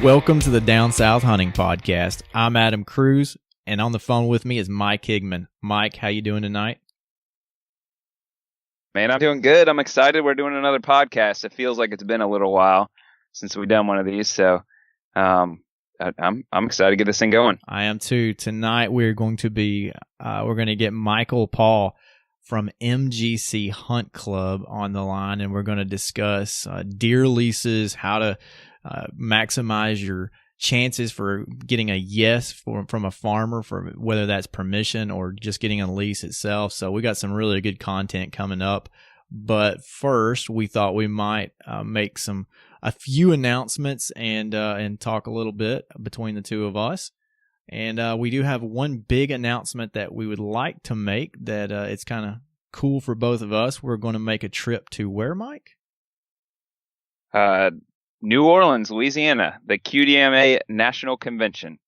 Welcome to the Down South Hunting Podcast. I'm Adam Cruz, and on the phone with me is Mike Higman. Mike, how you doing tonight? Man, I'm doing good. I'm excited. We're doing another podcast. It feels like it's been a little while since we've done one of these, so I'm excited to get this thing going. I am too. Tonight we're going to get Michael Paugh from MGC Hunt Club on the line, and we're going to discuss deer leases, how to maximize your chances for getting a yes from a farmer, for whether that's permission or just getting a lease itself. So we got some really good content coming up. But first, we thought we might make a few announcements and talk a little bit between the two of us. And we do have one big announcement that we would like to make that it's kind of cool for both of us. We're going to make a trip to where, Mike? New Orleans, Louisiana, the QDMA National Convention.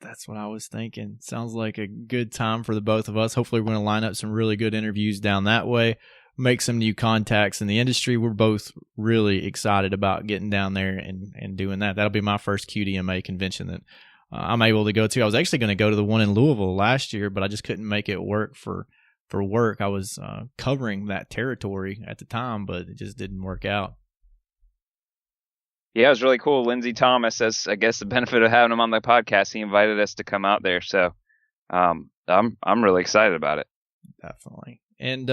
That's what I was thinking. Sounds like a good time for the both of us. Hopefully we're going to line up some really good interviews down that way, make some new contacts in the industry. We're both really excited about getting down there and doing that. That'll be my first QDMA convention that I'm able to go to. I was actually going to go to the one in Louisville last year, but I just couldn't make it work for work. I was covering that territory at the time, but it just didn't work out. Yeah, it was really cool. Lindsey Thomas, as I guess the benefit of having him on the podcast, he invited us to come out there. So I'm really excited about it. Definitely. And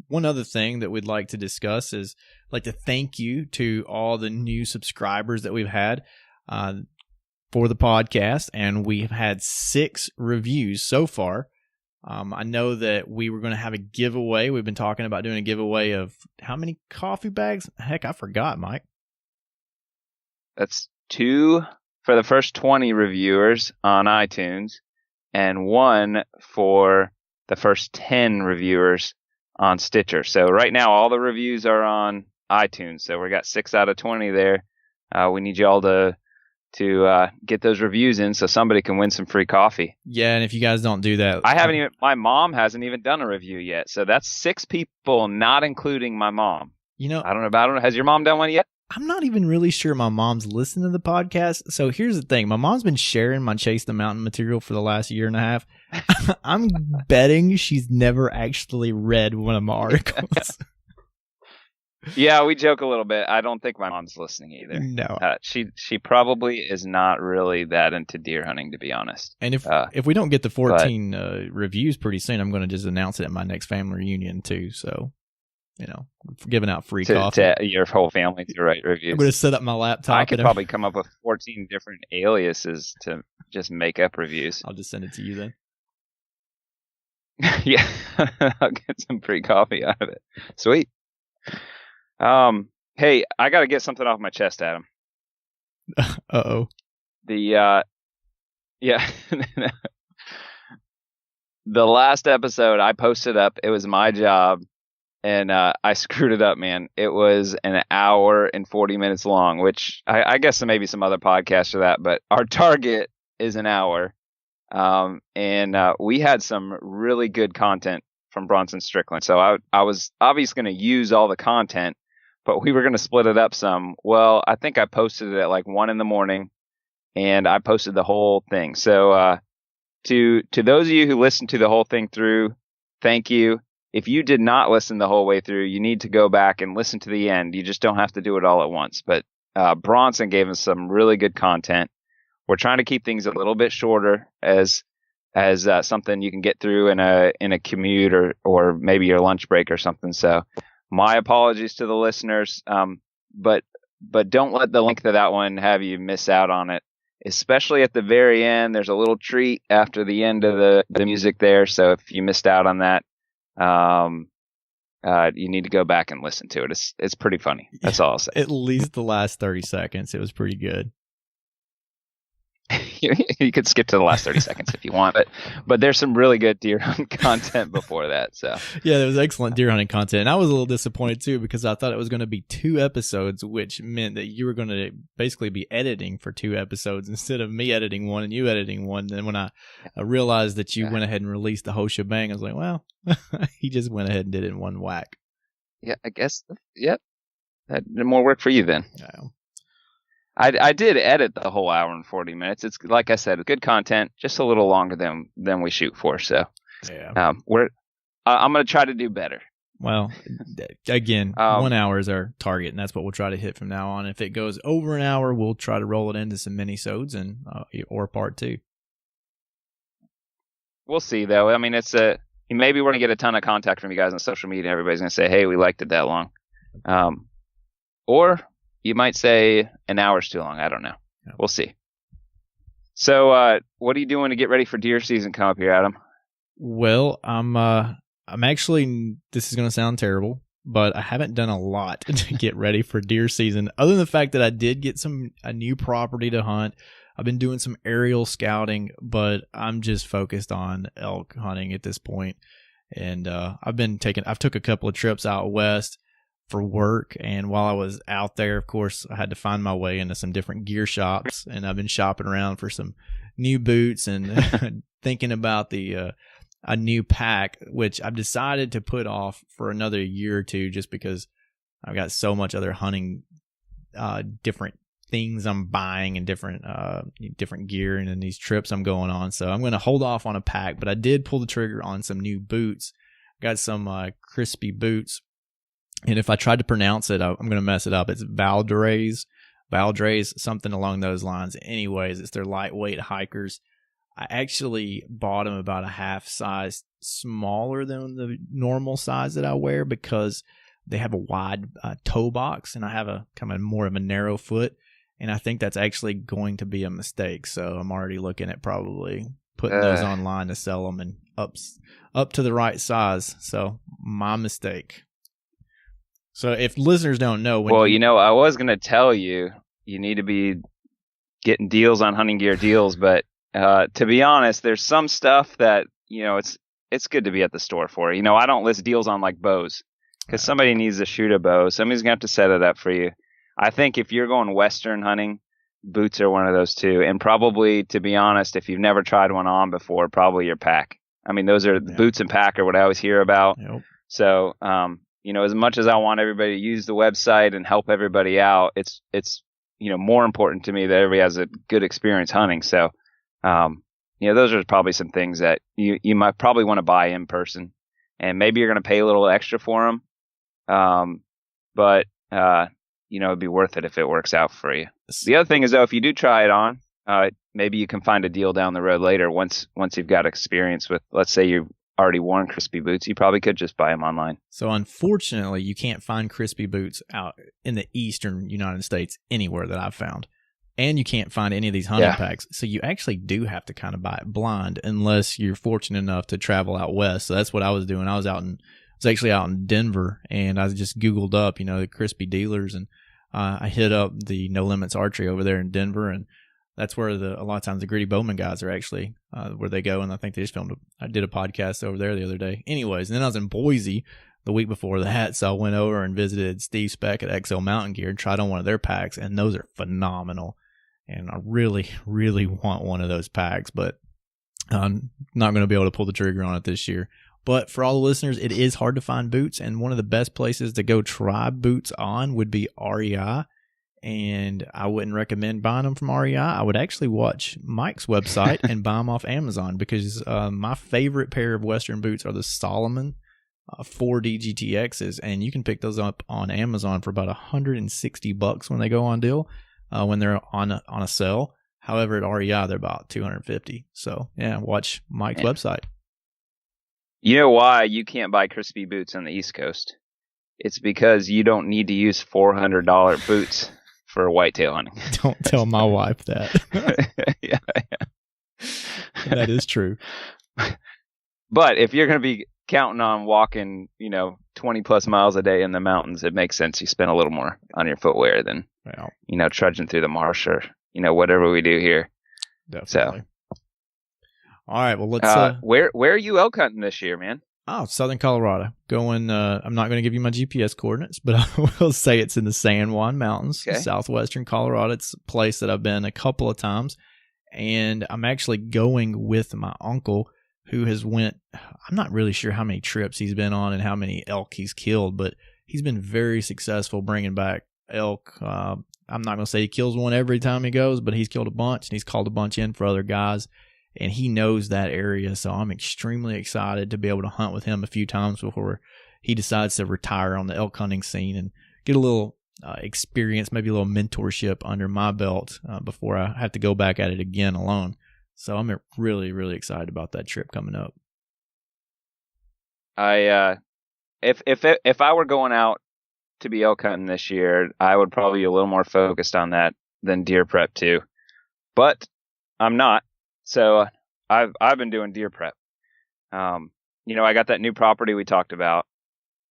one other thing that we'd like to discuss is like to thank you to all the new subscribers that we've had for the podcast. And we've had 6 reviews so far. I know that we were going to have a giveaway. We've been talking about doing a giveaway of how many coffee bags? Heck, I forgot, Mike. That's 2 for the first 20 reviewers on iTunes and 1 for the first 10 reviewers on Stitcher. So right now, all the reviews are on iTunes. So we got 6 out of 20 there. We need you all to get those reviews in so somebody can win some free coffee. Yeah, and if you guys don't do that, my mom hasn't even done a review yet. So that's 6 people, not including my mom. You know, I don't know. Has your mom done one yet? I'm not even really sure my mom's listened to the podcast. So here's the thing. My mom's been sharing my Chase the Mountain material for the last year and a half. I'm betting she's never actually read one of my articles. Yeah, we joke a little bit. I don't think my mom's listening either. No. She probably is not really that into deer hunting, to be honest. And if we don't get the 14 reviews pretty soon, I'm going to just announce it at my next family reunion too. So, you know, giving out free coffee. To your whole family to write reviews. I'm going to set up my laptop. I could probably come up with 14 different aliases to just make up reviews. I'll just send it to you then. Yeah, I'll get some free coffee out of it. Sweet. Hey, I got to get something off my chest, Adam. Uh-oh. Yeah. The last episode I posted up, it was my job. And I screwed it up, man. It was an hour and 40 minutes long, which I guess there may be some other podcasts for that, but our target is an hour. And we had some really good content from Bronson Strickland. So I was obviously going to use all the content, but we were going to split it up some. Well, I think I posted it at like 1 a.m, and I posted the whole thing. So to those of you who listened to the whole thing through, thank you. If you did not listen the whole way through, you need to go back and listen to the end. You just don't have to do it all at once. But Bronson gave us some really good content. We're trying to keep things a little bit shorter as something you can get through in a commute or maybe your lunch break or something. So my apologies to the listeners. But don't let the length of that one have you miss out on it. Especially at the very end, there's a little treat after the end of the music there. So if you missed out on that, you need to go back and listen to it. It's pretty funny. That's all I'll say. At least the last 30 seconds. It was pretty good. You could skip to the last 30 seconds if you want, but there's some really good deer hunting content before that. So yeah, there was excellent deer hunting content. And I was a little disappointed too, because I thought it was going to be 2 episodes, which meant that you were going to basically be editing for 2 episodes instead of me editing one and you editing one. Then when I realized that you went ahead and released the whole shebang, I was like, well, he just went ahead and did it in one whack. Yeah, I guess. Yep. That did more work for you then. Yeah. I did edit the whole hour and 40 minutes. It's like I said, good content, just a little longer than we shoot for. So Yeah. I'm going to try to do better. Well, again, 1 hour is our target, and that's what we'll try to hit from now on. If it goes over an hour, we'll try to roll it into some mini-sodes and or part 2. We'll see, though. I mean, maybe we're going to get a ton of contact from you guys on social media. Everybody's going to say, hey, we liked it that long. Or you might say an hour's too long. I don't know. Yeah. We'll see. So what are you doing to get ready for deer season come up here, Adam? Well, I'm actually, this is going to sound terrible, but I haven't done a lot to get ready for deer season, other than the fact that I did get a new property to hunt. I've been doing some aerial scouting, but I'm just focused on elk hunting at this point. And I've took a couple of trips out west for work, and while I was out there, of course, I had to find my way into some different gear shops, and I've been shopping around for some new boots and thinking about a new pack, which I've decided to put off for another year or two, just because I've got so much other hunting, different things I'm buying and different gear and these trips I'm going on. So I'm going to hold off on a pack, but I did pull the trigger on some new boots. Got some crispy boots, and if I tried to pronounce it, I'm going to mess it up. It's Valdres, something along those lines. Anyways, it's their lightweight hikers. I actually bought them about a half size smaller than the normal size that I wear, because they have a wide toe box and I have a kind of more of a narrow foot. And I think that's actually going to be a mistake. So I'm already looking at probably putting those online to sell them and up to the right size. So my mistake. So if listeners don't know, I was going to tell you need to be getting deals on hunting gear deals, but to be honest, there's some stuff that, it's good to be at the store for. I don't list deals on like bows, because somebody needs to shoot a bow. Somebody's going to have to set it up for you. I think if you're going Western hunting, boots are one of those too. And probably, to be honest, if you've never tried one on before, probably your pack. I mean, those are boots and pack are what I always hear about. Yep. So, as much as I want everybody to use the website and help everybody out, it's more important to me that everybody has a good experience hunting. So, those are probably some things that you might probably want to buy in person, and maybe you're going to pay a little extra for them. But it'd be worth it if it works out for you. The other thing is, though, if you do try it on, maybe you can find a deal down the road later once you've got experience with, let's say you've already worn crispy boots, you probably could just buy them online. So unfortunately, you can't find crispy boots out in the eastern United States anywhere that I've found. And you can't find any of these hunting packs. So you actually do have to kind of buy it blind unless you're fortunate enough to travel out west. So that's what I was doing. I was actually out in Denver, and I just Googled up, the crispy dealers, and I hit up the No Limits Archery over there in Denver, and that's where a lot of times the Gritty Bowman guys are actually where they go, and I think they just I did a podcast over there the other day. Anyways, and then I was in Boise the week before that, so I went over and visited Steve Speck at XL Mountain Gear and tried on one of their packs, and those are phenomenal. And I really, really want one of those packs, but I'm not going to be able to pull the trigger on it this year. But for all the listeners, it is hard to find boots, and one of the best places to go try boots on would be REI. And I wouldn't recommend buying them from REI. I would actually watch Mike's website and buy them off Amazon, because my favorite pair of Western boots are the Salomon 4D GTXs, and you can pick those up on Amazon for about $160 when they go on deal. When they're on a sale. However, at REI, they're about $250. So, watch Mike's website. You know why you can't buy crispy boots on the East Coast? It's because you don't need to use $400 boots for whitetail hunting. Don't tell my wife that. Yeah. That is true. But if you're going to be counting on walking, 20 plus miles a day in the mountains, it makes sense you spend a little more on your footwear than, trudging through the marsh or, whatever we do here. Definitely. So, all right. Well, let's. Where are you elk hunting this year, man? Oh, Southern Colorado. Going. I'm not going to give you my GPS coordinates, but I will say it's in the San Juan Mountains, southwestern Colorado. It's a place that I've been a couple of times, and I'm actually going with my uncle, who has went, I'm not really sure how many trips he's been on and how many elk he's killed, but he's been very successful bringing back elk I'm not going to say he kills one every time he goes, but he's killed a bunch, and he's called a bunch in for other guys, and he knows that area. So I'm extremely excited to be able to hunt with him a few times before he decides to retire on the elk hunting scene and get a little experience, maybe a little mentorship under my belt before I have to go back at it again alone. So I'm really, really excited about that trip coming up. If I were going out to be elk hunting this year, I would probably be a little more focused on that than deer prep too. But I'm not. So I've been doing deer prep. I got that new property we talked about,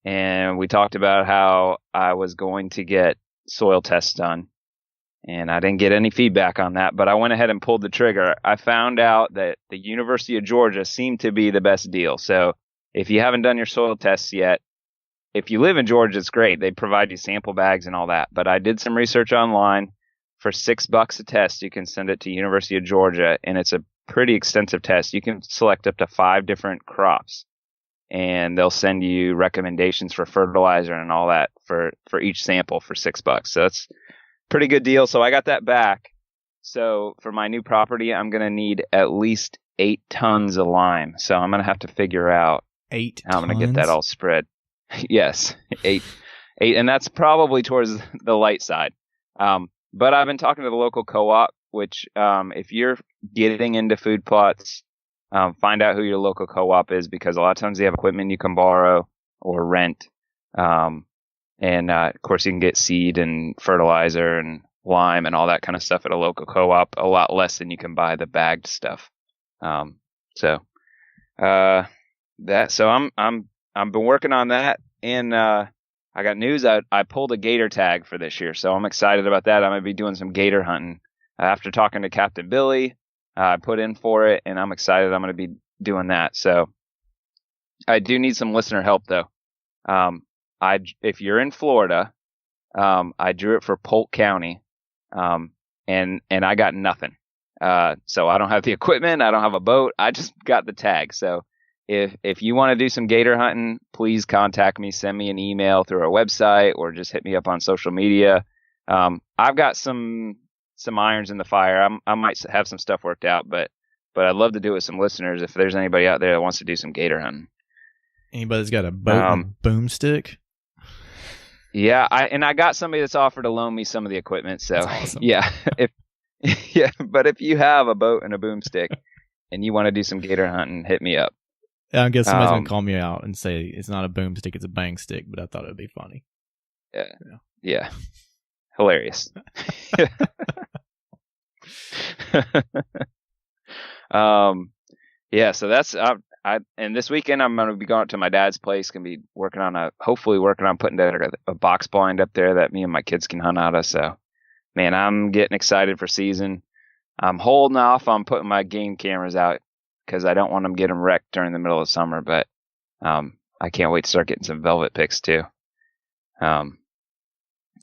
and we talked about how I was going to get soil tests done, and I didn't get any feedback on that, but I went ahead and pulled the trigger. I found out that the University of Georgia seemed to be the best deal. So if you haven't done your soil tests yet, if you live in Georgia, it's great. They provide you sample bags and all that. But I did some research online. For $6 a test, you can send it to University of Georgia, and it's a pretty extensive test. You can select up to 5 different crops, and they'll send you recommendations for fertilizer and all that for each sample for $6. So that's a pretty good deal. So I got that back. So for my new property, I'm going to need at least 8 tons of lime. So I'm going to have to figure out 8 how I'm going to get that all spread. Yes, 8, and that's probably towards the light side. But I've been talking to the local co-op, which if you're getting into food plots, find out who your local co-op is, because a lot of times they have equipment you can borrow or rent. And of course, you can get seed and fertilizer and lime and all that kind of stuff at a local co-op, a lot less than you can buy the bagged stuff. So I've been working on that, and I got news. I pulled a gator tag for this year, so I'm excited about that. I'm going to be doing some gator hunting. After talking to Captain Billy, I put in for it, and I'm excited. I'm going to be doing that. So I do need some listener help, though. If you're in Florida, I drew it for Polk County, and I got nothing. So I don't have the equipment. I don't have a boat. I just got the tag. So if you want to do some gator hunting, please contact me. Send me an email through our website, or just hit me up on social media. I've got some irons in the fire. I might have some stuff worked out, but I'd love to do it with some listeners if there's anybody out there that wants to do some gator hunting. Anybody's got a boat and boomstick? Yeah, I got somebody that's offered to loan me some of the equipment. So awesome. Yeah, but if you have a boat and a boomstick and you want to do some gator hunting, hit me up. I guess somebody's going to call me out and say it's not a boomstick, it's a bang stick, but I thought it would be funny. Yeah. Hilarious. So that's and this weekend I'm going to be going to my dad's place. Going to be hopefully working on putting together a box blind up there that me and my kids can hunt out of. So, man, I'm getting excited for season. I'm holding off on putting my game cameras out because I don't want them getting wrecked during the middle of summer. But I can't wait to start getting some velvet pics too.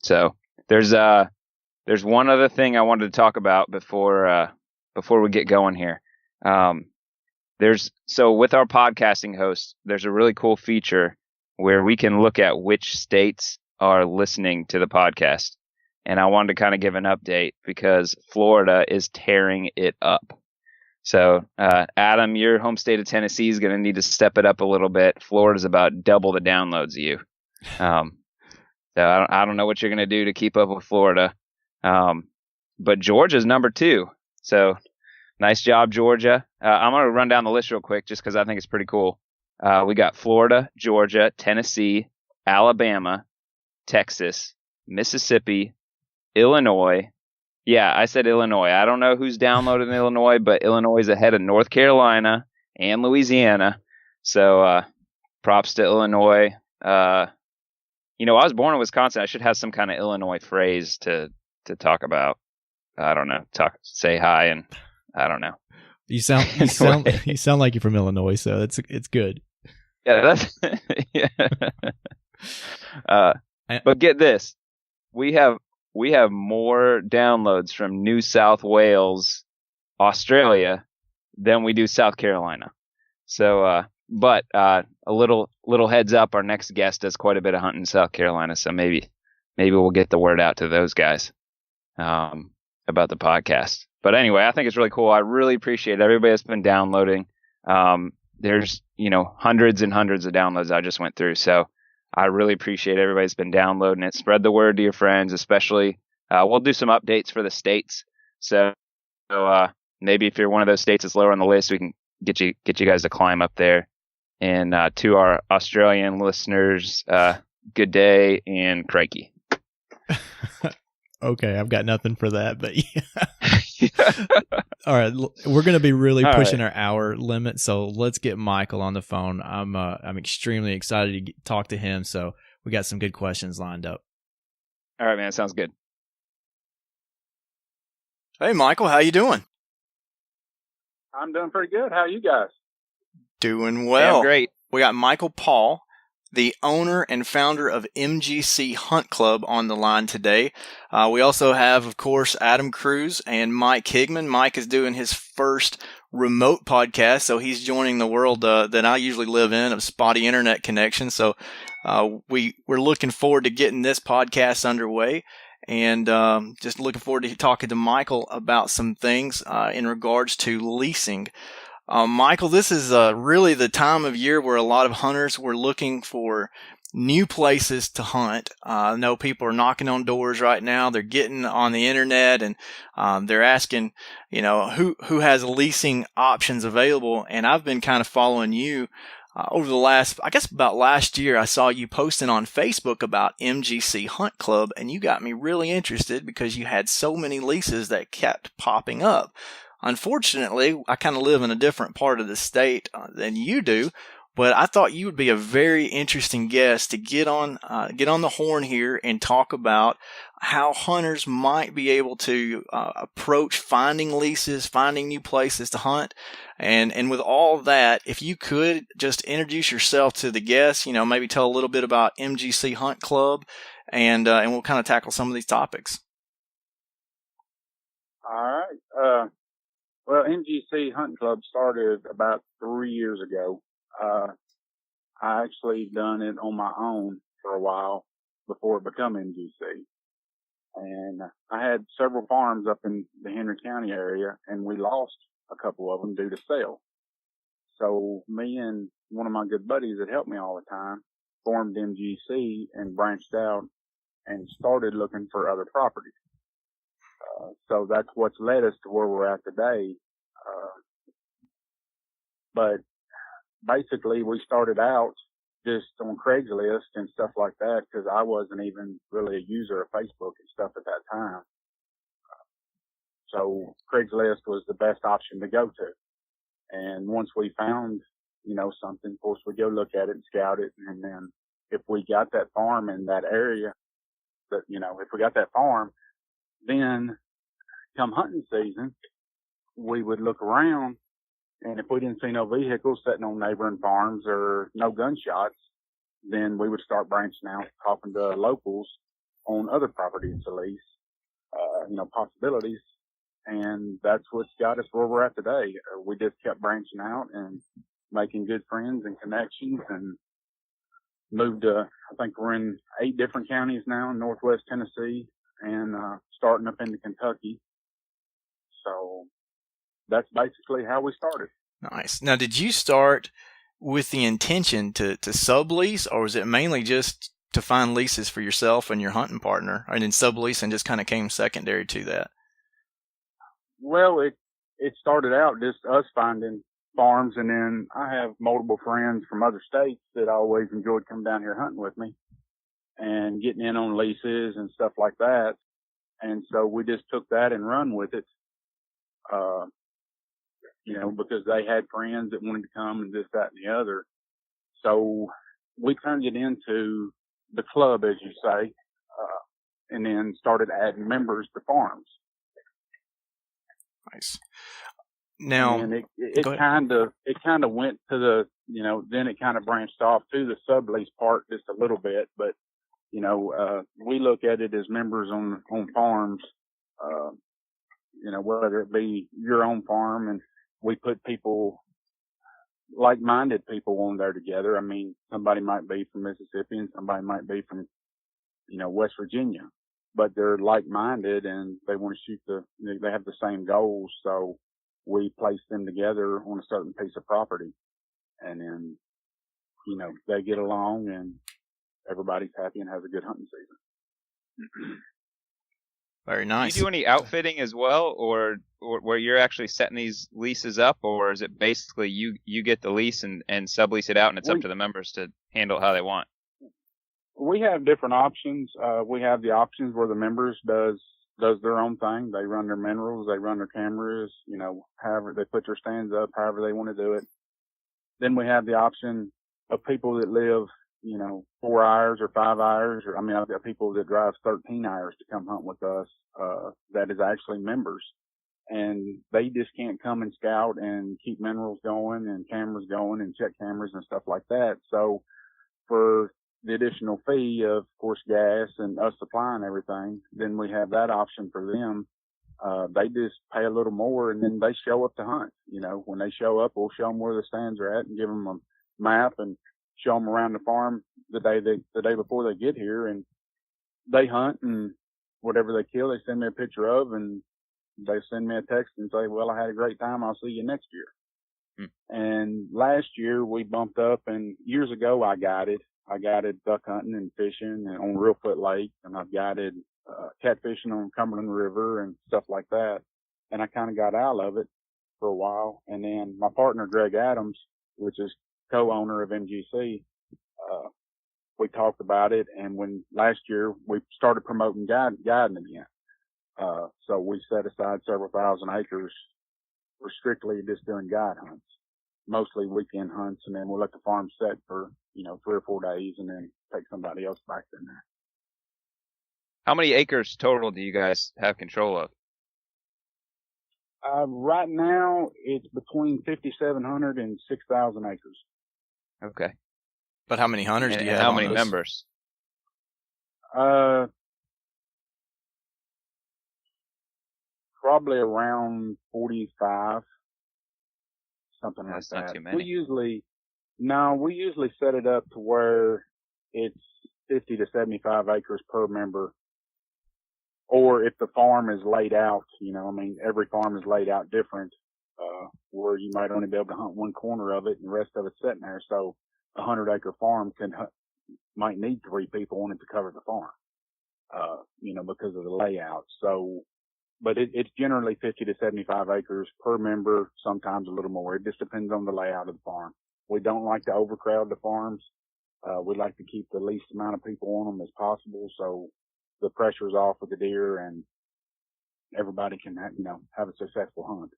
So there's one other thing I wanted to talk about before we get going here. With our podcasting hosts, there's a really cool feature where we can look at which states are listening to the podcast. And I wanted to kind of give an update because Florida is tearing it up. So, Adam, your home state of Tennessee is going to need to step it up a little bit. Florida's about double the downloads of you. So I don't know what you're going to do to keep up with Florida. But Georgia's number 2. So nice job, Georgia. I'm going to run down the list real quick just because I think it's pretty cool. We got Florida, Georgia, Tennessee, Alabama, Texas, Mississippi, Illinois. Yeah, I said Illinois. I don't know who's downloaded in Illinois, but Illinois is ahead of North Carolina and Louisiana. So props to Illinois. I was born in Wisconsin. I should have some kind of Illinois phrase to talk about. I don't know. Say hi, and I don't know. You sound like you're from Illinois, so it's good. Yeah, that's yeah. But get this, we have more downloads from New South Wales, Australia, than we do South Carolina. So, but a little heads up, our next guest does quite a bit of hunting in South Carolina, so maybe we'll get the word out to those guys. about the podcast. But anyway, I think it's really cool. I really appreciate everybody that's been downloading. There's, hundreds and hundreds of downloads I just went through. So I really appreciate everybody that's been downloading it. Spread the word to your friends, especially. We'll do some updates for the states. So maybe if you're one of those states that's lower on the list, we can get you guys to climb up there. And to our Australian listeners, good day and crikey. Okay, I've got nothing for that, but yeah. All right, we're going to be really pushing our hour limit, so let's get Michael on the phone. I'm extremely excited to talk to him, so we got some good questions lined up. All right, man, sounds good. Hey, Michael, how you doing? I'm doing pretty good. How are you guys? Doing well. Damn great. We got Michael Paugh, the owner and founder of MGC Hunt Club, on the line today. We also have, of course, Adam Cruz and Mike Higman. Mike is doing his first remote podcast, so he's joining the world that I usually live in of spotty internet connection. So we're looking forward to getting this podcast underway, and just looking forward to talking to Michael about some things in regards to leasing. Michael, this is really the time of year where a lot of hunters were looking for new places to hunt. I know people are knocking on doors right now. They're getting on the internet and they're asking, who has leasing options available. And I've been kind of following you over the about last year. I saw you posting on Facebook about MGC Hunt Club, and you got me really interested because you had so many leases that kept popping up. Unfortunately, I kind of live in a different part of the state than you do, but I thought you would be a very interesting guest to get on the horn here and talk about how hunters might be able to approach finding leases, finding new places to hunt. And with all of that, if you could just introduce yourself to the guests, maybe tell a little bit about MGC Hunt Club, and we'll kind of tackle some of these topics. All right. Well, MGC Hunt Club started about 3 years ago. I actually done it on my own for a while before it became MGC. And I had several farms up in the Henry County area, and we lost a couple of them due to sale. So me and one of my good buddies that helped me all the time formed MGC and branched out and started looking for other properties. So that's what's led us to where we're at today. But basically we started out just on Craigslist and stuff like that because I wasn't even really a user of Facebook and stuff at that time. So Craigslist was the best option to go to. And once we found, something, of course, we go look at it and scout it. And then if we got that farm in that area, if we got that farm, then come hunting season, we would look around, and if we didn't see no vehicles sitting on neighboring farms or no gunshots, then we would start branching out, talking to locals on other properties to lease, possibilities. And that's what's got us where we're at today. We just kept branching out and making good friends and connections, and moved to, I think we're in 8 different counties now in Northwest Tennessee, and starting up into Kentucky. So that's basically how we started. Nice. Now, did you start with the intention to sublease, or was it mainly just to find leases for yourself and your hunting partner, and then subleasing just kind of came secondary to that? Well, it started out just us finding farms, and then I have multiple friends from other states that always enjoyed coming down here hunting with me and getting in on leases and stuff like that. And so we just took that and run with it. Because they had friends that wanted to come and this, that, and the other. So we turned it into the club, as you say, and then started adding members to farms. Nice. Now, and it kind of went to the, then it kind of branched off to the sublease part just a little bit. But, we look at it as members on farms, whether it be your own farm, and we put people, like-minded people on there together. I mean, somebody might be from Mississippi and somebody might be from, West Virginia. but they're like-minded and they want to they have the same goals. So we place them together on a certain piece of property, and then, they get along and everybody's happy and has a good hunting season. Very nice. Do you do any outfitting as well, or where you're actually setting these leases up, or is it basically you get the lease and sublease it out, and it's up to the members to handle it how they want? We have different options. We have the options where the members does their own thing. They run their minerals, they run their cameras, however they put their stands up, however they want to do it. Then we have the option of people that live, 4 hours or 5 hours, I've got people that drive 13 hours to come hunt with us, that is actually members. And they just can't come and scout and keep minerals going and cameras going and check cameras and stuff like that. So for the additional fee of course, gas and us supplying everything, then we have that option for them. They just pay a little more and then they show up to hunt. When they show up, we'll show them where the stands are at and give them a map and show them around the farm the day before they get here, and they hunt, and whatever they kill, they send me a picture of, and they send me a text and say, well, I had a great time. I'll see you next year. And last year we bumped up, and years ago I guided duck hunting and fishing and on Reelfoot Lake, and I've guided catfishing on Cumberland River and stuff like that. And I kind of got out of it for a while. And then my partner, Greg Adams, which is co-owner of MGC, we talked about it. And when last year we started promoting guiding again. So we set aside several thousand acres for strictly just doing guide hunts, mostly weekend hunts. And then we'll let the farm set for, 3 or 4 days and then take somebody else back in there. How many acres total do you guys have control of? Right now it's between 5,700 and 6,000 acres. Okay. But how many hunters do you have? How many members? Probably around 45, something like that. That's not too many. We usually set it up to where it's 50 to 75 acres per member. Or if the farm is laid out, every farm is laid out different, where you might only be able to hunt one corner of it and the rest of it's sitting there. So a 100-acre farm might need 3 people on it to cover the farm, because of the layout. So, but it's generally 50 to 75 acres per member, sometimes a little more. It just depends on the layout of the farm. We don't like to overcrowd the farms. We like to keep the least amount of people on them as possible. So the pressure's off with the deer and everybody can, have a successful hunt.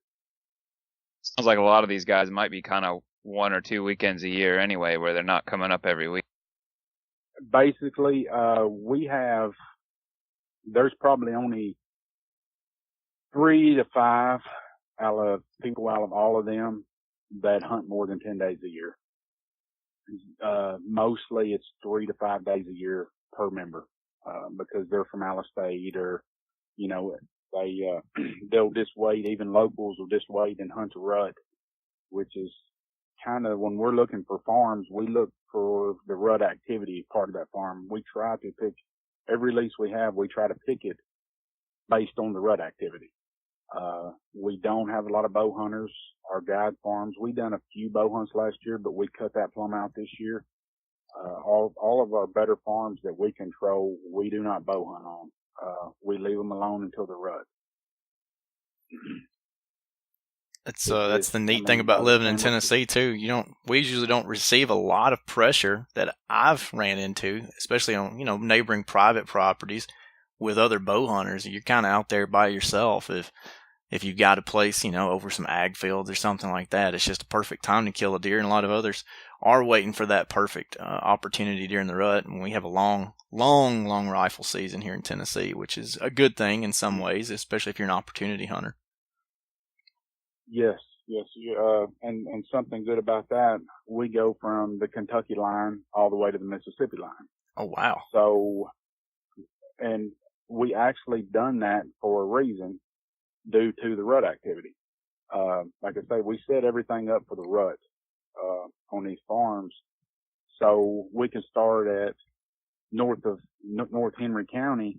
Sounds like a lot of these guys might be kind of 1 or 2 weekends a year anyway, where they're not coming up every week. Basically, there's probably only 3 to 5 out of all of them that hunt more than 10 days a year. Mostly it's 3 to 5 days a year per member, because they're from out of state or, they'll just wait. Even locals will just wait and hunt a rut, which is kind of, when we're looking for farms, we look for the rut activity part of that farm. We try to pick every lease we have. We try to pick it based on the rut activity. We don't have a lot of bow hunters. Our guide farms, we done a few bow hunts last year, but we cut that plumb out this year. All of our better farms that we control, we do not bow hunt on. We leave them alone until the rut. That's the neat thing about living in Tennessee too. We usually don't receive a lot of pressure that I've ran into, especially on, neighboring private properties with other bow hunters. You're kind of out there by yourself. If you've got a place, over some ag fields or something like that, it's just a perfect time to kill a deer. And a lot of others are waiting for that perfect opportunity during the rut. And we have a long rifle season here in Tennessee, which is a good thing in some ways, especially if you're an opportunity hunter. Yes. And something good about that, we go from the Kentucky line all the way to the Mississippi line. Oh, wow. So, and we actually done that for a reason due to the rut activity. Like I say, we set everything up for the rut, on these farms. So we can start at North Henry County,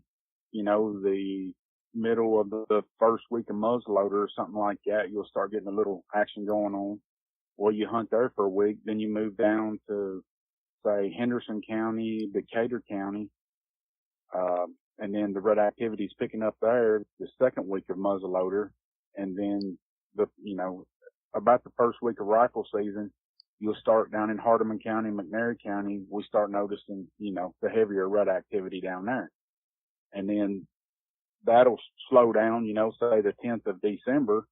the middle of the first week of muzzleloader or something like that, you'll start getting a little action going on. Well, you hunt there for a week, then you move down to, say, Henderson County, Decatur County, and then the red activity's picking up there the second week of muzzleloader, and then about the first week of rifle season, you'll start down in Hardeman County, McNairy County. We start noticing, the heavier red activity down there. And then that'll slow down, say the 10th of December.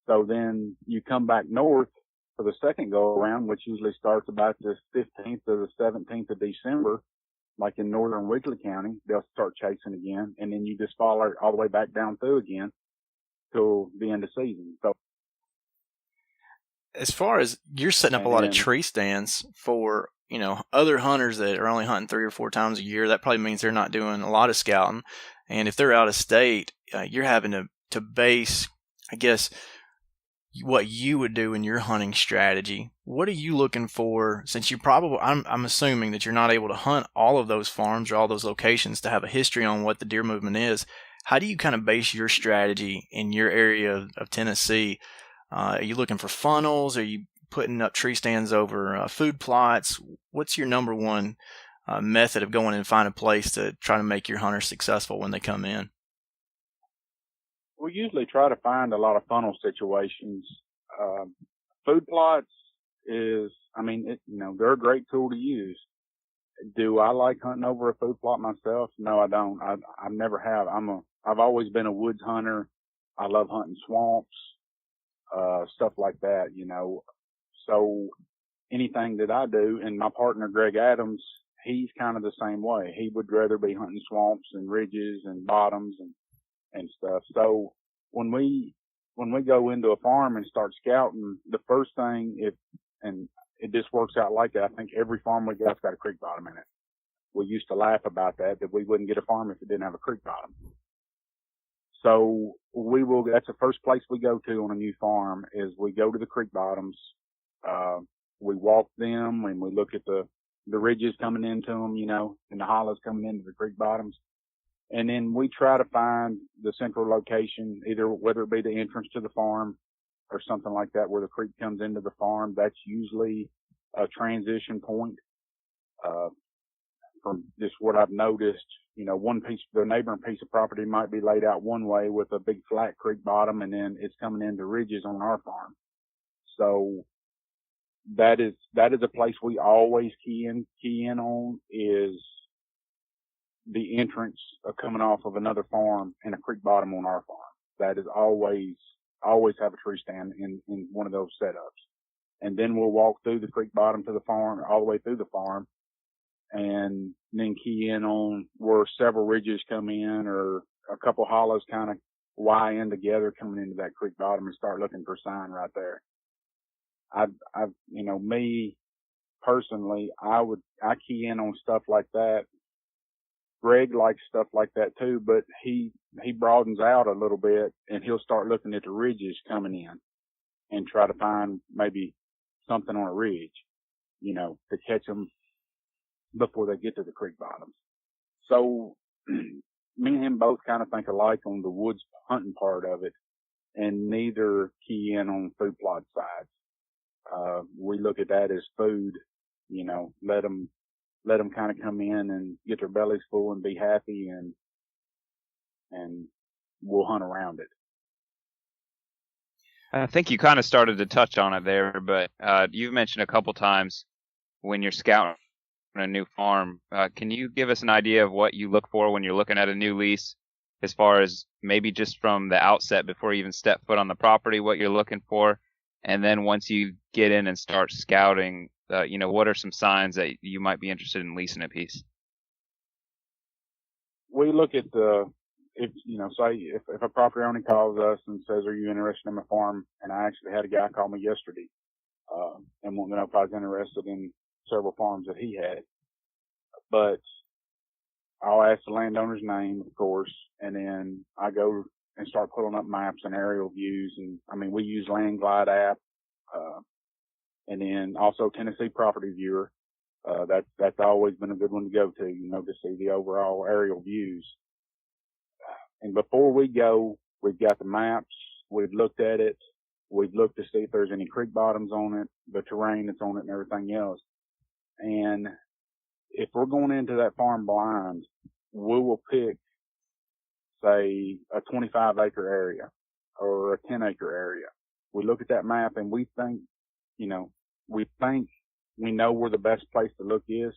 So then you come back north for the second go around, which usually starts about the 15th or the 17th of December, like in northern Wiggly County. They'll start chasing again. And then you just follow all the way back down through again till the end of season. So, as far as you're setting up a lot of tree stands for, other hunters that are only hunting 3 or 4 times a year, that probably means they're not doing a lot of scouting. And if they're out of state, you're having to base, I guess, what you would do in your hunting strategy. What are you looking for? Since I'm assuming that you're not able to hunt all of those farms or all those locations to have a history on what the deer movement is. How do you kind of base your strategy in your area of Tennessee? Are you looking for funnels? Are you putting up tree stands over food plots? What's your number one method of going and find a place to try to make your hunters successful when they come in? We usually try to find a lot of funnel situations. Food plots they're a great tool to use. Do I like hunting over a food plot myself? No, I don't. I never have. I've always been a woods hunter. I love hunting swamps, stuff like that, So anything that I do, and my partner Greg Adams, he's kind of the same way. He would rather be hunting swamps and ridges and bottoms and stuff. So when we go into a farm and start scouting, the first thing, it just works out like that. I think every farm we got's got a creek bottom in it. We used to laugh about that we wouldn't get a farm if it didn't have a creek bottom. So that's the first place we go to on a new farm is we go to the creek bottoms. We walk them and we look at the ridges coming into them, and the hollows coming into the creek bottoms. And then we try to find the central location, either whether it be the entrance to the farm or something like that where the creek comes into the farm. That's usually a transition point. From just what I've noticed, the neighboring piece of property might be laid out one way with a big flat creek bottom, and then it's coming into ridges on our farm. So that is a place we always key in on is the entrance of coming off of another farm and a creek bottom on our farm. That is always have a tree stand in one of those setups. And then we'll walk through the creek bottom to the farm, all the way through the farm, and then key in on where several ridges come in or a couple hollows kind of Y in together coming into that creek bottom and start looking for sign right there. Me personally, I key in on stuff like that. Greg likes stuff like that too, but he broadens out a little bit and he'll start looking at the ridges coming in and try to find maybe something on a ridge, to catch them before they get to the creek bottoms. So me and him both kind of think alike on the woods hunting part of it, and neither key in on food plot sides. We look at that as food, let them kind of come in and get their bellies full and be happy, and we'll hunt around it. I think you kind of started to touch on it there, but you've mentioned a couple times when you're scouting a new farm. Can you give us an idea of what you look for when you're looking at a new lease, as far as maybe just from the outset before you even step foot on the property, what you're looking for? And then once you get in and start scouting, what are some signs that you might be interested in leasing a piece? We look at if a property owner calls us and says, "Are you interested in my farm?" And I actually had a guy call me yesterday, and wanted to know if I was interested in several farms that he had. But I'll ask the landowner's name, of course, and then I go and start pulling up maps and aerial views. And we use Land Glide app, and then also Tennessee Property Viewer. That's always been a good one to go to, to see the overall aerial views. And before we go, we've got the maps. We've looked at it. We've looked to see if there's any creek bottoms on it, the terrain that's on it and everything else. And if we're going into that farm blind, we will pick, say, a 25-acre area or a 10-acre area. We look at that map and we think we know where the best place to look is.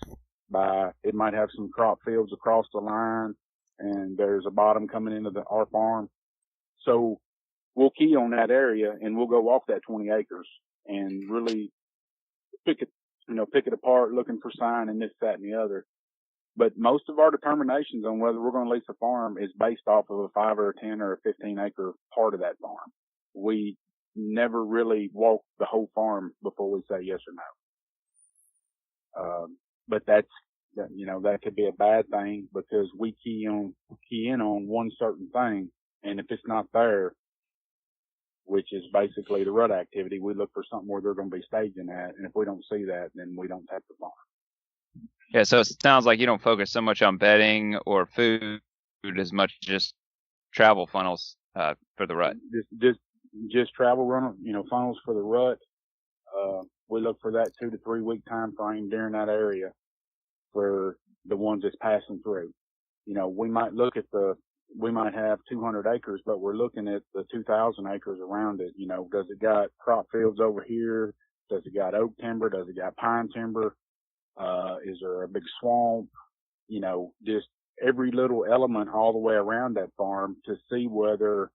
It might have some crop fields across the line, and there's a bottom coming into our farm. So we'll key on that area and we'll go walk that 20 acres and really pick it apart, looking for sign and this, that, and the other. But most of our determinations on whether we're going to lease a farm is based off of a 5 or a 10 or a 15 acre part of that farm. We never really walk the whole farm before we say yes or no. But that could be a bad thing because we key in on one certain thing. And if it's not there, which is basically the rut activity, we look for something where they're going to be staging at. And if we don't see that, then we don't take the farm. Yeah, so it sounds like you don't focus so much on bedding or food as much just travel funnels for the rut. Just travel funnels for the rut. We look for that 2 to 3 week time frame during that area for the ones that's passing through. We might have 200 acres, but we're looking at the 2,000 acres around it. Does it got crop fields over here? Does it got oak timber? Does it got pine timber? Is there a big swamp? Just every little element all the way around that farm to see whether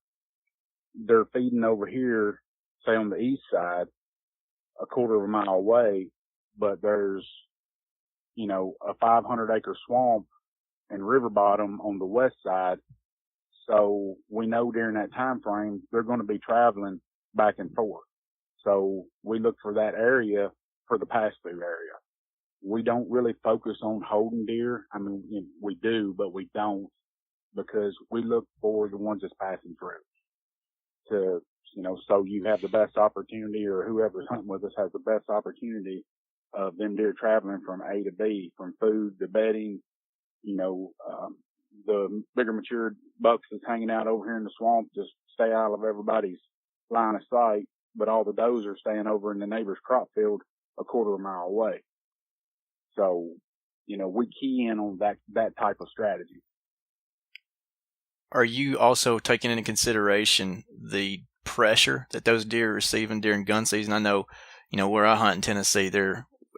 they're feeding over here, say on the east side, a quarter of a mile away, but there's, a 500 acre swamp and river bottom on the west side. So we know during that time frame, they're going to be traveling back and forth. So we look for that area for the pass through area. We don't really focus on holding deer. I mean, we do, but we don't because we look for the ones that's passing through to, so you have the best opportunity, or whoever's hunting with us has the best opportunity of them deer traveling from A to B, from food to bedding. The bigger matured bucks that's hanging out over here in the swamp just stay out of everybody's line of sight, but all the does are staying over in the neighbor's crop field a quarter of a mile away. So, we key in on that type of strategy. Are you also taking into consideration the pressure that those deer are receiving during gun season? I know, where I hunt in Tennessee,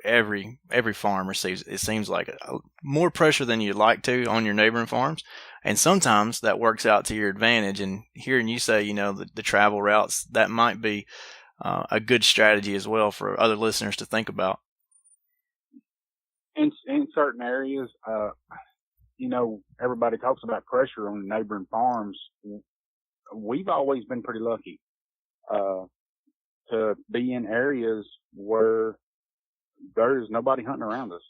every farm receives, it seems like, more pressure than you'd like to on your neighboring farms. And sometimes that works out to your advantage. And hearing you say, the travel routes, that might be a good strategy as well for other listeners to think about. In certain areas, everybody talks about pressure on the neighboring farms. We've always been pretty lucky to be in areas where there is nobody hunting around us.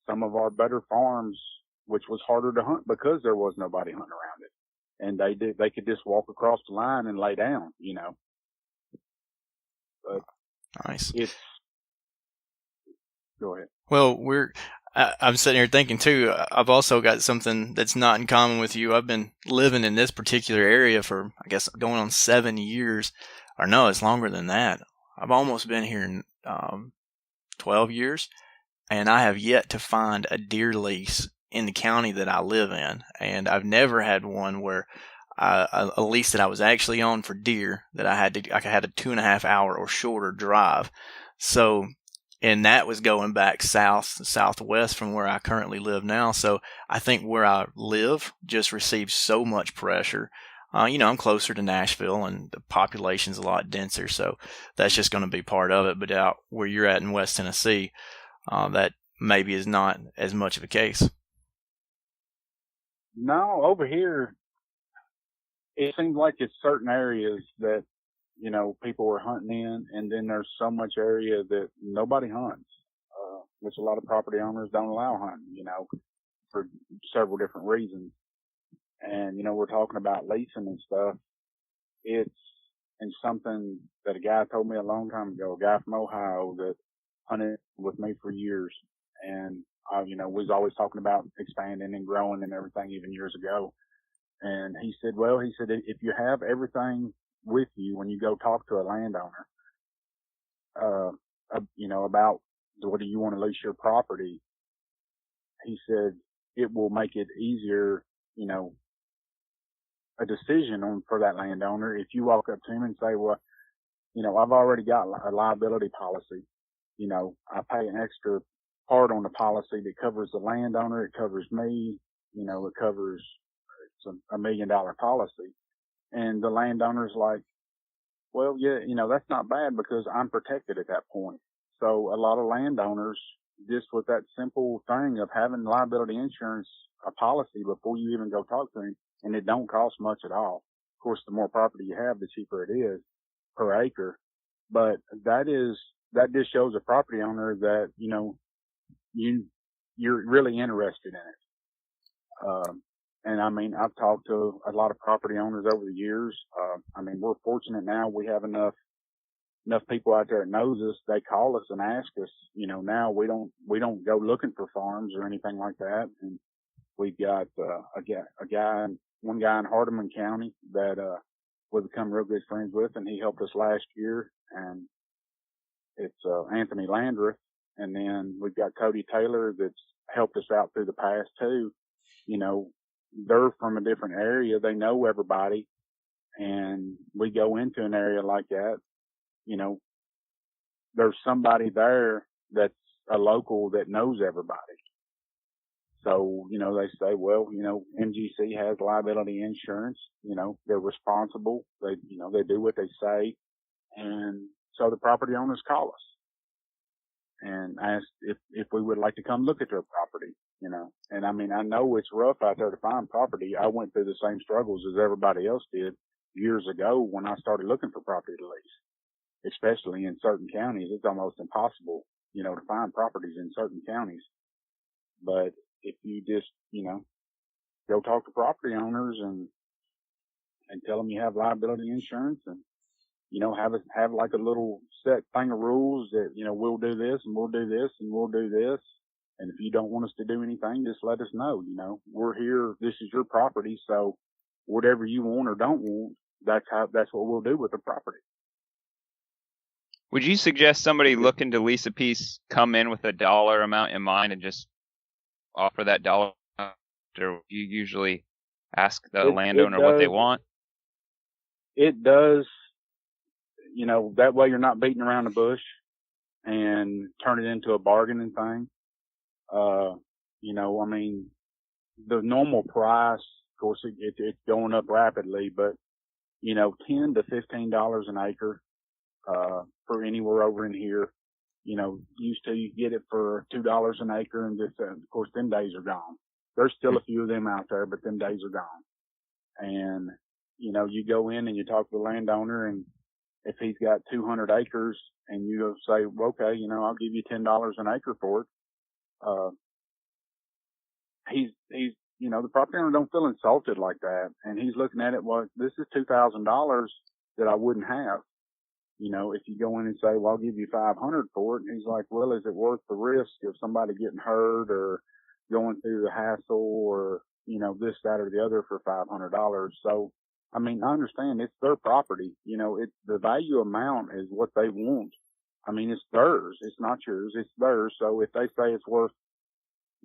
Some of our better farms, which was harder to hunt because there was nobody hunting around it, and they could just walk across the line and lay down, But nice. Go ahead. Well, I'm sitting here thinking too, I've also got something that's not in common with you. I've been living in this particular area for, I guess, going on 7 years, or no, it's longer than that. I've almost been here 12 years, and I have yet to find a deer lease in the county that I live in. And I've never had one where a lease that I was actually on for deer that I had a 2.5 hour or shorter drive. So, and that was going back southwest from where I currently live now. So I think where I live just receives so much pressure. I'm closer to Nashville and the population's a lot denser. So that's just going to be part of it. But out where you're at in West Tennessee, that maybe is not as much of a case. No, over here, it seems like it's certain areas that, people are hunting in, and then there's so much area that nobody hunts, which a lot of property owners don't allow hunting, for several different reasons. And, we're talking about leasing and stuff. It's something that a guy told me a long time ago, a guy from Ohio that hunted with me for years. And, we was always talking about expanding and growing and everything even years ago. And he said, well, he said, if you have everything with you when you go talk to a landowner, about whether you want to lease your property, he said it will make it easier, a decision for that landowner. If you walk up to him and say, well, I've already got a liability policy. I pay an extra part on the policy that covers the landowner. It covers me. It covers, it's $1 million policy. And the landowner's like, well, yeah, that's not bad because I'm protected at that point. So a lot of landowners, just with that simple thing of having liability insurance, a policy before you even go talk to him, and it don't cost much at all. Of course, the more property you have, the cheaper it is per acre. But that just shows a property owner that, you're really interested in it. And I mean, I've talked to a lot of property owners over the years. We're fortunate now we have enough people out there that knows us. They call us and ask us, now we don't go looking for farms or anything like that. And we've got, one guy in Hardeman County that, we've become real good friends with, and he helped us last year. And it's, Anthony Landreth. And then we've got Cody Taylor that's helped us out through the past too. They're from a different area. They know everybody. And we go into an area like that, there's somebody there that's a local that knows everybody. So, they say, well, MGC has liability insurance, they're responsible. They do what they say. And so the property owners call us and ask if we would like to come look at their property, and I know it's rough out there to find property. I went through the same struggles as everybody else did years ago when I started looking for property to lease, especially in certain counties. It's almost impossible, to find properties in certain counties. But if you just, go talk to property owners and tell them you have liability insurance and, have like a little set thing of rules that, we'll do this and we'll do this and we'll do this. And if you don't want us to do anything, just let us know. We're here. This is your property. So whatever you want or don't want, that's what we'll do with the property. Would you suggest somebody looking to lease a piece come in with a dollar amount in mind and just offer that dollar amount, or you usually ask the landowner what they want? It does. That way you're not beating around the bush and turn it into a bargaining thing. The normal price, of course, it's going up rapidly, but, $10 to $15 an acre, for anywhere over in here. Used to you get it for $2 an acre, and just, of course, them days are gone. There's still a few of them out there, but them days are gone. And, you go in and you talk to the landowner, and if he's got 200 acres and you say, well, okay, I'll give you $10 an acre for it. He's, the property owner don't feel insulted like that. And he's looking at it, well, this is $2,000 that I wouldn't have. If you go in and say, well, I'll give you 500 for it. And he's like, well, is it worth the risk of somebody getting hurt or going through the hassle or, this, that, or the other for $500? So, I understand it's their property. The value amount is what they want. It's theirs. It's not yours. It's theirs. So if they say it's worth,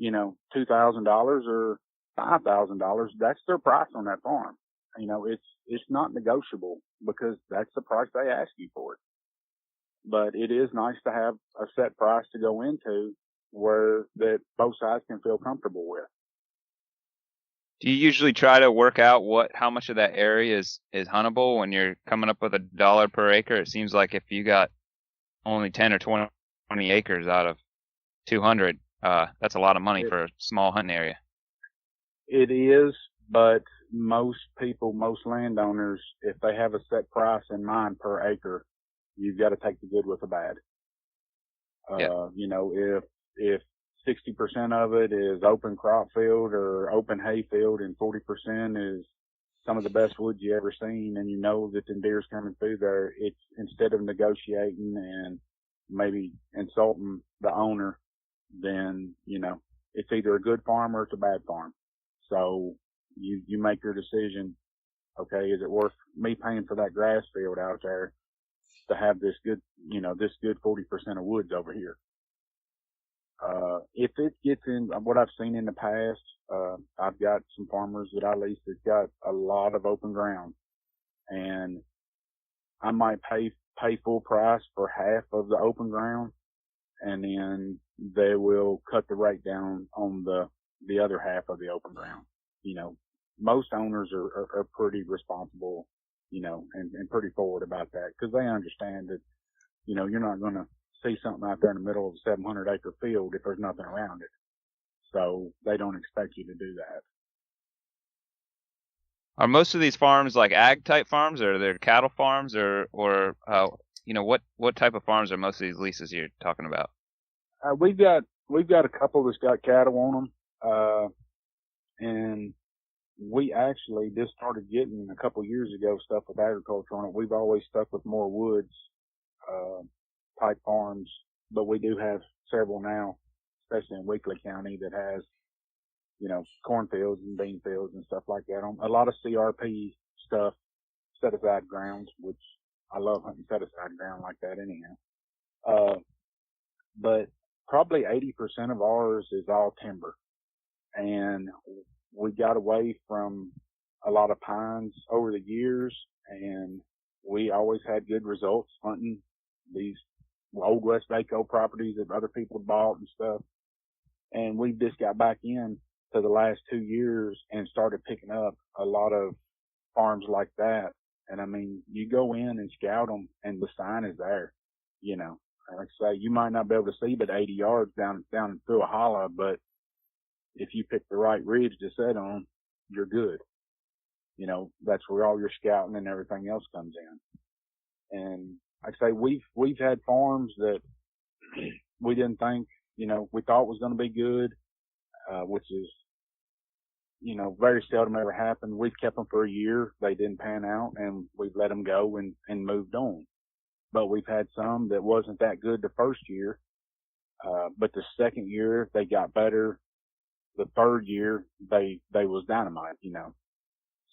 $2,000 or $5,000, that's their price on that farm. It's not negotiable because that's the price they ask you for it. But it is nice to have a set price to go into where that both sides can feel comfortable with. Do you usually try to work out how much of that area is huntable when you're coming up with $1 per acre? It seems like if you got only 10 or 20 acres out of 200, that's a lot of money for a small hunting area. It is, but most landowners, if they have a set price in mind per acre, you've got to take the good with the bad. If 60% of it is open crop field or open hay field and 40% is some of the best woods you ever seen, and that the deer's coming through there, it's instead of negotiating and maybe insulting the owner, then, it's either a good farm or it's a bad farm. So, you make your decision. Okay, is it worth me paying for that grass field out there to have this good, this good 40% of woods over here? If it gets in what I've seen in the past, I've got some farmers that I lease that's got a lot of open ground, and I might pay full price for half of the open ground, and then they will cut the rate down on the other half of the open ground. Most owners are pretty responsible, and pretty forward about that, because they understand that, you're not going to see something out there in the middle of a 700-acre field if there's nothing around it. So they don't expect you to do that. Are most of these farms like ag type farms, or they're cattle farms, or what type of farms are most of these leases you're talking about? We've got a couple that's got cattle on them, and we actually just started getting a couple years ago stuff with agriculture on it. We've always stuck with more woods type farms, but we do have several now, especially in Weakley County, that has cornfields and bean fields and stuff like that. A lot of CRP stuff, set aside grounds, which I love hunting set aside ground like that anyhow. But probably 80% of ours is all timber, and we got away from a lot of pines over the years, and we always had good results hunting these old West Vaco properties that other people bought and stuff. And we just got back in to the last 2 years and started picking up a lot of farms like that. And I mean, you go in and scout them, and the sign is there. Like I say, you might not be able to see but 80 yards down through a hollow, but if you pick the right ridge to set on, you're good. That's where all your scouting and everything else comes in. And like I say, we've had farms that we didn't think, we thought was going to be good, which is, very seldom ever happened. We've kept them for a year. They didn't pan out, and we've let them go and moved on. But we've had some that wasn't that good the first year, but the second year they got better. The third year they was dynamite,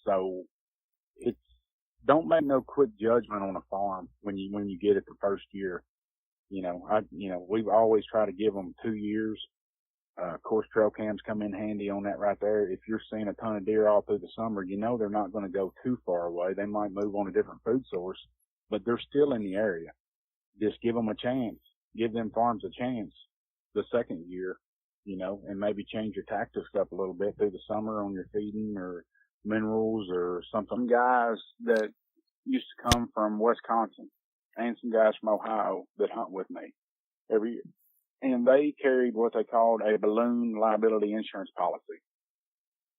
So don't make no quick judgment on a farm when you get it the first year. We've always tried to give them 2 years. Of course, trail cams come in handy on that right there. If you're seeing a ton of deer all through the summer, they're not going to go too far away. They might move on a different food source, but they're still in the area. Just give them a chance. Give them farms a chance the second year, and maybe change your tactics up a little bit through the summer on your feeding or minerals or something. Some guys that used to come from Wisconsin and some guys from Ohio that hunt with me every year. And they carried what they called a balloon liability insurance policy,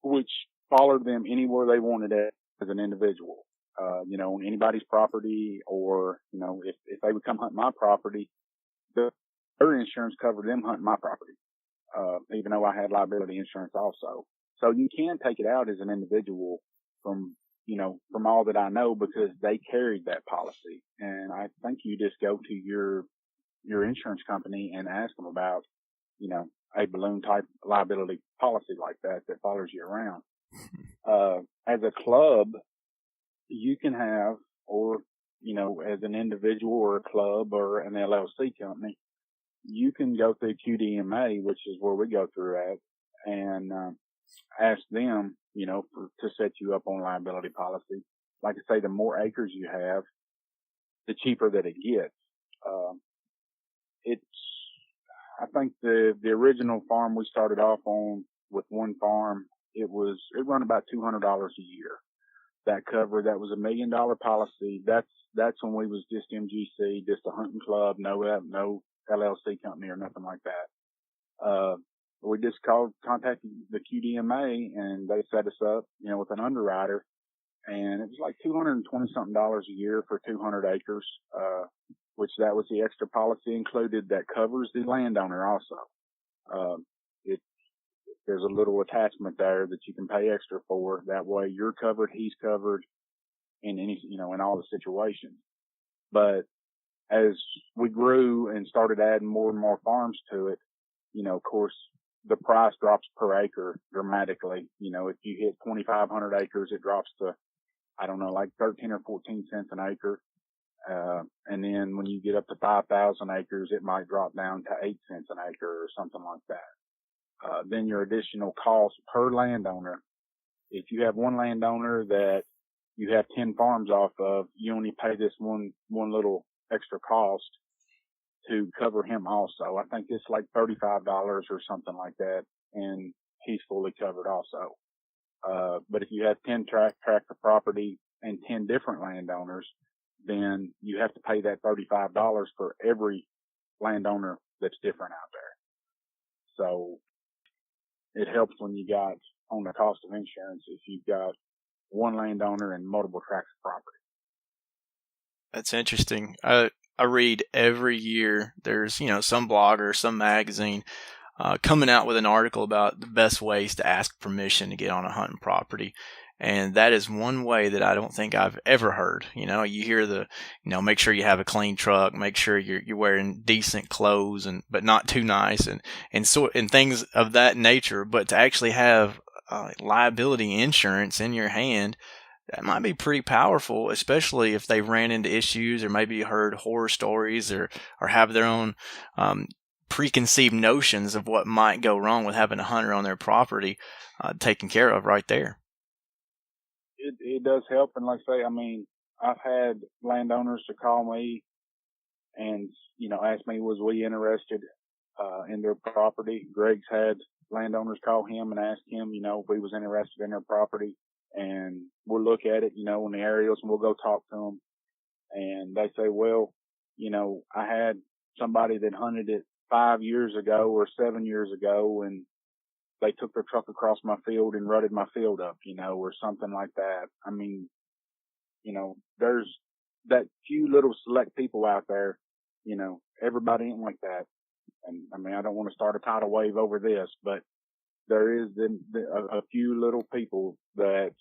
which followed them anywhere they wanted it as an individual, on anybody's property, or, if they would come hunt my property, their insurance covered them hunting my property, even though I had liability insurance also. So you can take it out as an individual from all that I know, because they carried that policy. And I think you just go to your insurance company and ask them about, a balloon type liability policy like that follows you around. As a club, you can have, or, as an individual or a club or an LLC company, you can go through QDMA, which is where we go through at, and ask them, to set you up on liability policy. Like I say, the more acres you have, the cheaper that it gets. I think the original farm we started off on with one farm, it run about $200 a year. That was $1 million policy. That's when we was just MGC, just a hunting club, no LLC company or nothing like that. We just contacted the QDMA, and they set us up, with an underwriter, and it was like $220 something a year for 200 acres, which that was the extra policy included that covers the landowner also. There's a little attachment there that you can pay extra for. That way you're covered, he's covered in in all the situations. But as we grew and started adding more and more farms to it, of course, the price drops per acre dramatically. You know, if you hit 2,500 acres, it drops to, I don't know, like 13 or 14 cents an acre. And then when you get up to 5,000 acres, it might drop down to 8 cents an acre or something like that. Then your additional cost per landowner. If you have one landowner that you have 10 farms off of, you only pay this one little extra cost to cover him also. I think it's like $35 or something like that, and he's fully covered also. But if you have 10 tract of property and 10 different landowners, then you have to pay that $35 for every landowner that's different out there. So it helps when you got on the cost of insurance if you've got one landowner and multiple tracts of property. That's interesting. I read every year there's, some blogger, some magazine coming out with an article about the best ways to ask permission to get on a hunting property. And that is one way that I don't think I've ever heard. You hear make sure you have a clean truck, make sure you're wearing decent clothes but not too nice and things of that nature. But to actually have liability insurance in your hand, that might be pretty powerful, especially if they ran into issues or maybe heard horror stories or have their own preconceived notions of what might go wrong with having a hunter on their property taken care of right there. It does help. And like I say, I mean, I've had landowners to call me and, ask me, was we interested in their property? Greg's had landowners call him and ask him, if we was interested in their property. And we'll look at it, in the aerials, and we'll go talk to them. And they say, well, I had somebody that hunted it 5 years ago or 7 years ago, and they took their truck across my field and rutted my field up, or something like that. I mean, there's that few little select people out there, everybody ain't like that. And I mean, I don't want to start a tidal wave over this, but there is a few little people that,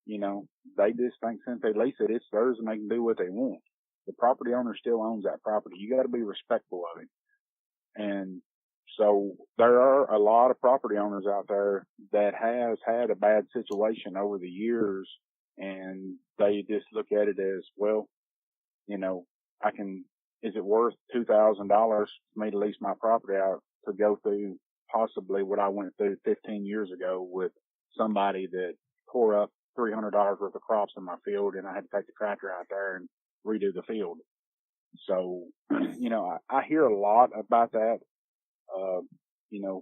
they just think since they lease it, it's theirs and they can do what they want. The property owner still owns that property. You got to be respectful of it. And so there are a lot of property owners out there that has had a bad situation over the years, and they just look at it as, well, is it worth $2,000 for me to lease my property out to go through possibly what I went through 15 years ago with somebody that tore up $300 worth of crops in my field, and I had to take the tractor out there and redo the field. So, I hear a lot about that,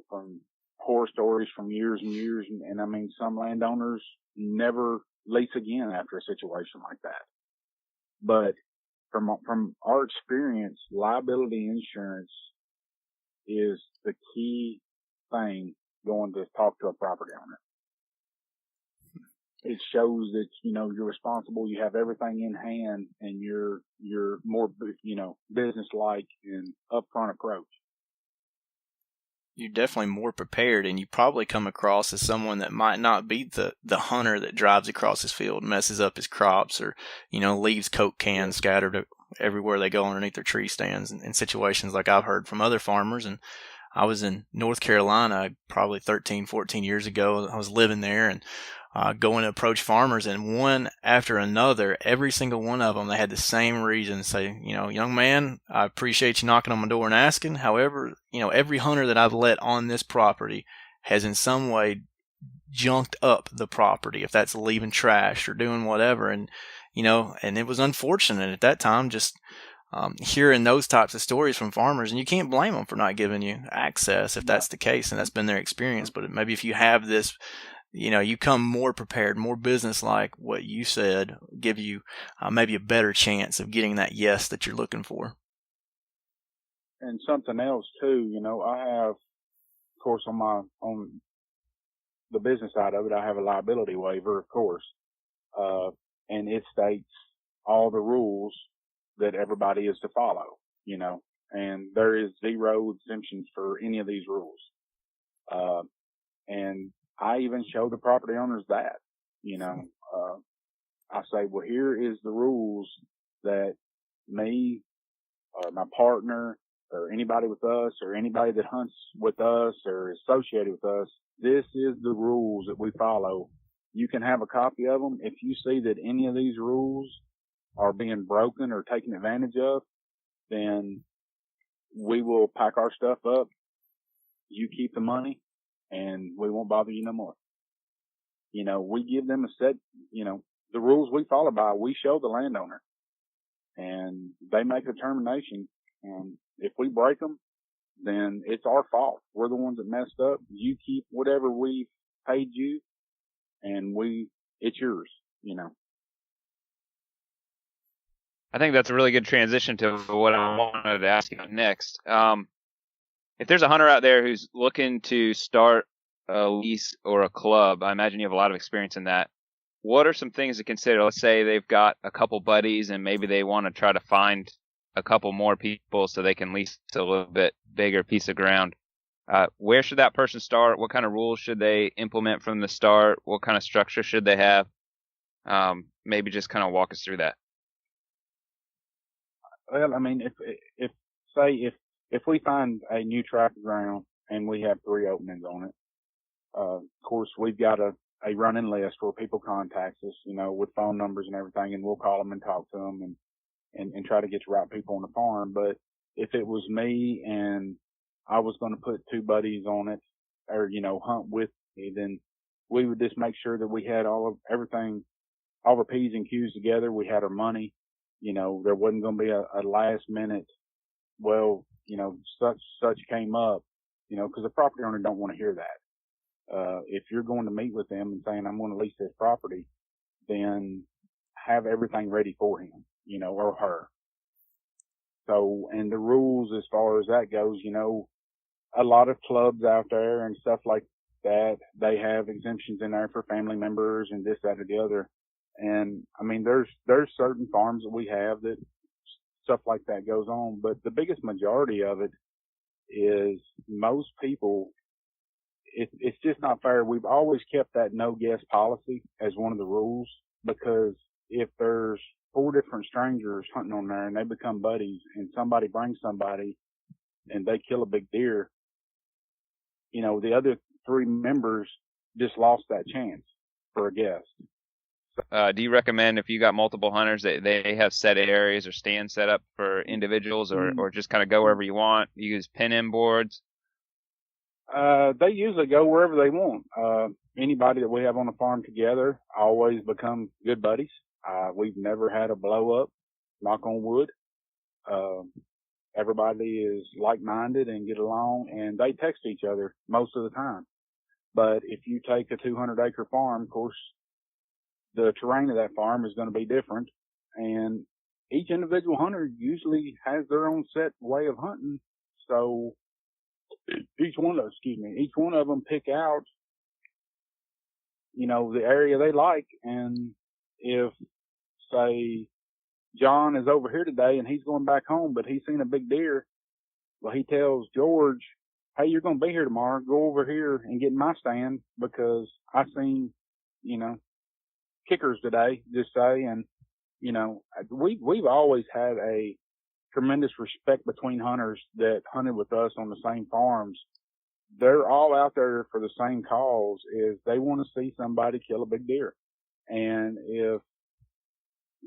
from horror stories from years and years. And I mean, some landowners never lease again after a situation like that. But from our experience, liability insurance is the key thing going to talk to a property owner. It shows that, you're responsible, you have everything in hand, and you're more, business-like and upfront approach. You're definitely more prepared, and you probably come across as someone that might not be the hunter that drives across his field, messes up his crops, or, leaves Coke cans scattered everywhere they go underneath their tree stands, and situations like I've heard from other farmers. And I was in North Carolina probably 13, 14 years ago. I was living there and going to approach farmers, and one after another, every single one of them, they had the same reason. Say, young man, I appreciate you knocking on my door and asking. However, every hunter that I've let on this property has in some way junked up the property, if that's leaving trash or doing whatever. And, and it was unfortunate at that time, just hearing those types of stories from farmers, and you can't blame them for not giving you access if that's the case, and that's been their experience. But maybe if you have this, you come more prepared, more business-like, what you said, give you maybe a better chance of getting that yes that you're looking for. And something else too, I have, of course, on the business side of it, I have a liability waiver, of course, and it states all the rules that everybody is to follow, and there is zero exemptions for any of these rules. And I even show the property owners that, I say, well, here is the rules that me or my partner or anybody with us or anybody that hunts with us or is associated with us, this is the rules that we follow. You can have a copy of them. If you see that any of these rules are being broken or taken advantage of, then we will pack our stuff up. You keep the money and we won't bother you no more. You know, we give them a set, you know, the rules we follow by, we show the landowner and they make a determination. And if we break them, then it's our fault. We're the ones that messed up. You keep whatever we paid you and it's yours, you know. I think that's a really good transition to what I wanted to ask you next. If there's a hunter out there who's looking to start a lease or a club, I imagine you have a lot of experience in that. What are some things to consider? Let's say they've got a couple buddies and maybe they want to try to find a couple more people so they can lease a little bit bigger piece of ground. Where should that person start? What kind of rules should they implement from the start? What kind of structure should they have? Maybe just kind of walk us through that. Well, I mean, if we find a new tract of ground and we have 3 openings on it, of course we've got a running list where people contact us, you know, with phone numbers and everything, and we'll call them and talk to them and try to get the right people on the farm. But if it was me and I was going to put 2 buddies on it or, you know, hunt with me, then we would just make sure that we had everything, all the P's and Q's together. We had our money, you know, there wasn't going to be a last minute, well, you know, such came up, you know, because the property owner don't want to hear that. If you're going to meet with them and saying, I'm going to lease this property, then have everything ready for him, you know, or her. So, and the rules as far as that goes, you know, a lot of clubs out there and stuff like that, they have exemptions in there for family members and this, that, or the other. And I mean, there's certain farms that we have that stuff like that goes on, but the biggest majority of it is most people, it's just not fair. We've always kept that no guest policy as one of the rules, because if there's 4 different strangers hunting on there and they become buddies and somebody brings somebody and they kill a big deer, you know, the other 3 members just lost that chance for a guest. Do you recommend, if you got multiple hunters, that they have set areas or stands set up for individuals, or just kind of go wherever you want? You use pin-in boards? They usually go wherever they want. Anybody that we have on the farm together always become good buddies. We've never had a blow up, knock on wood. Everybody is like-minded and get along, and they text each other most of the time. But if you take a 200-acre farm, of course, the terrain of that farm is going to be different, and each individual hunter usually has their own set way of hunting. So each one of them pick out, you know, the area they like. And if, say, John is over here today and he's going back home, but he's seen a big deer, well, he tells George, hey, you're going to be here tomorrow. Go over here and get in my stand because I seen, you know, kickers today, just say. And, you know, we've always had a tremendous respect between hunters that hunted with us on the same farms. They're all out there for the same cause, is they want to see somebody kill a big deer. And if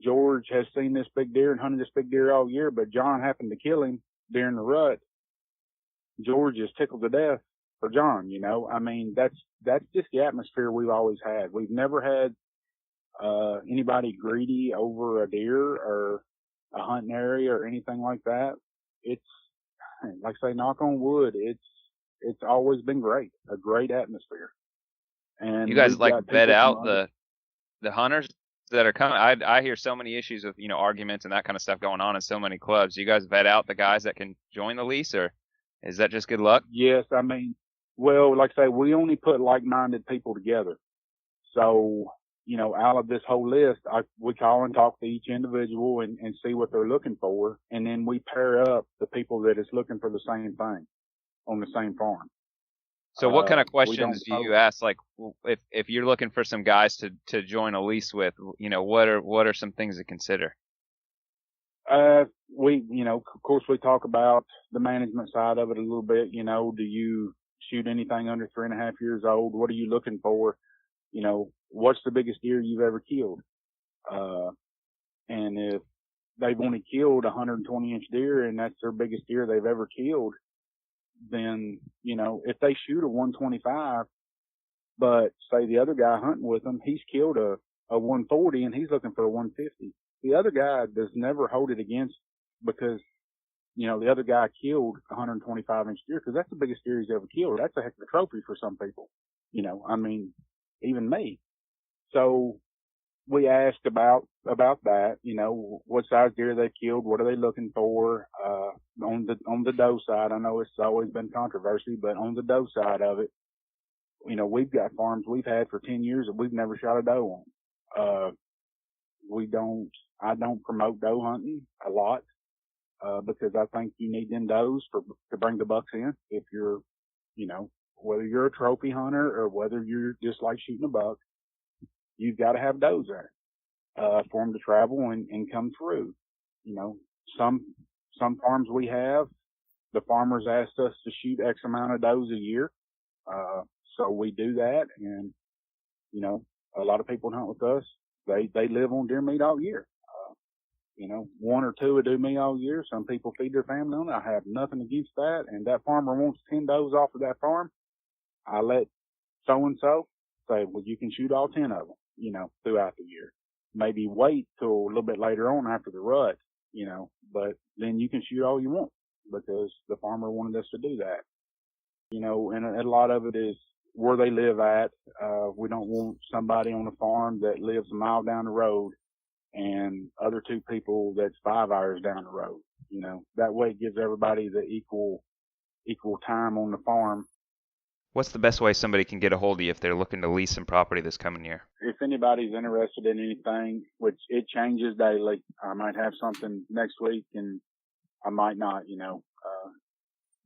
George has seen this big deer and hunted this big deer all year, but John happened to kill him during the rut, George is tickled to death for John, you know. I mean, that's just the atmosphere we've always had. We've never had anybody greedy over a deer or a hunting area or anything like that. It's, like I say, knock on wood, it's always been great, a great atmosphere. And you guys like vet out the hunters that are coming? I hear so many issues with, you know, arguments and that kind of stuff going on in so many clubs. Do you guys vet out the guys that can join the lease, or is that just good luck? Yes, I mean, well, like I say, we only put like-minded people together. So, you know, out of this whole list, we call and talk to each individual and see what they're looking for. And then we pair up the people that is looking for the same thing on the same farm. So what kind of questions do you ask? Like, if you're looking for some guys to join a lease with, you know, what are some things to consider? of course we talk about the management side of it a little bit. Do you shoot anything under 3.5 years old? What are you looking for? What's the biggest deer you've ever killed? And if they've only killed a 120-inch deer and that's their biggest deer they've ever killed, then, if they shoot a 125, but say the other guy hunting with them, he's killed a 140 and he's looking for a 150. The other guy does never hold it against because, the other guy killed a 125-inch deer because that's the biggest deer he's ever killed. That's a heck of a trophy for some people, even me. So we asked about that, what size deer they killed, what are they looking for, on the doe side. I know it's always been controversy, but on the doe side of it, we've got farms we've had for 10 years that we've never shot a doe on. I don't promote doe hunting a lot, because I think you need them does to bring the bucks in. If you're, whether you're a trophy hunter or whether you're just like shooting a buck, you've got to have does there, for them to travel and come through. Some farms we have, the farmers asked us to shoot X amount of does a year. So we do that. And, a lot of people hunt with us. They live on deer meat all year. One or two would do me all year. Some people feed their family on it. I have nothing against that. And that farmer wants 10 does off of that farm. I let so-and-so say, well, you can shoot all 10 of them, throughout the year. Maybe wait till a little bit later on after the rut, but then you can shoot all you want because the farmer wanted us to do that. And a lot of it is where they live at. We don't want somebody on a farm that lives a mile down the road and other two people that's 5 hours down the road. That way it gives everybody the equal time on the farm. What's the best way somebody can get a hold of you if they're looking to lease some property this coming year? If anybody's interested in anything, which it changes daily, I might have something next week and I might not,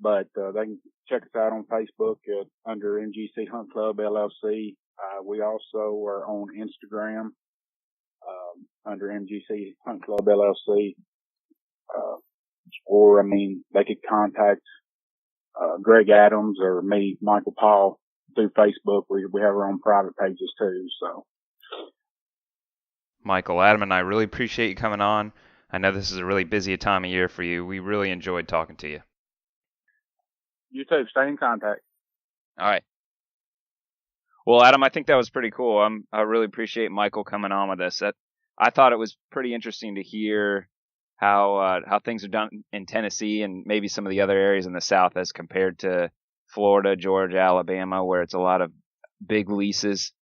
but they can check us out on Facebook under MGC Hunt Club LLC. We also are on Instagram under MGC Hunt Club LLC. Or they could contact Greg Adams or me, Michael Paugh, through Facebook. We have our own private pages too. So, Michael, Adam, and I really appreciate you coming on. I know this is a really busy time of year for you. We really enjoyed talking to you. You too. Stay in contact. All right. Well, Adam, I think that was pretty cool. I really appreciate Michael coming on with us. I thought it was pretty interesting to hear how things are done in Tennessee and maybe some of the other areas in the South as compared to Florida, Georgia, Alabama, where it's a lot of big leases.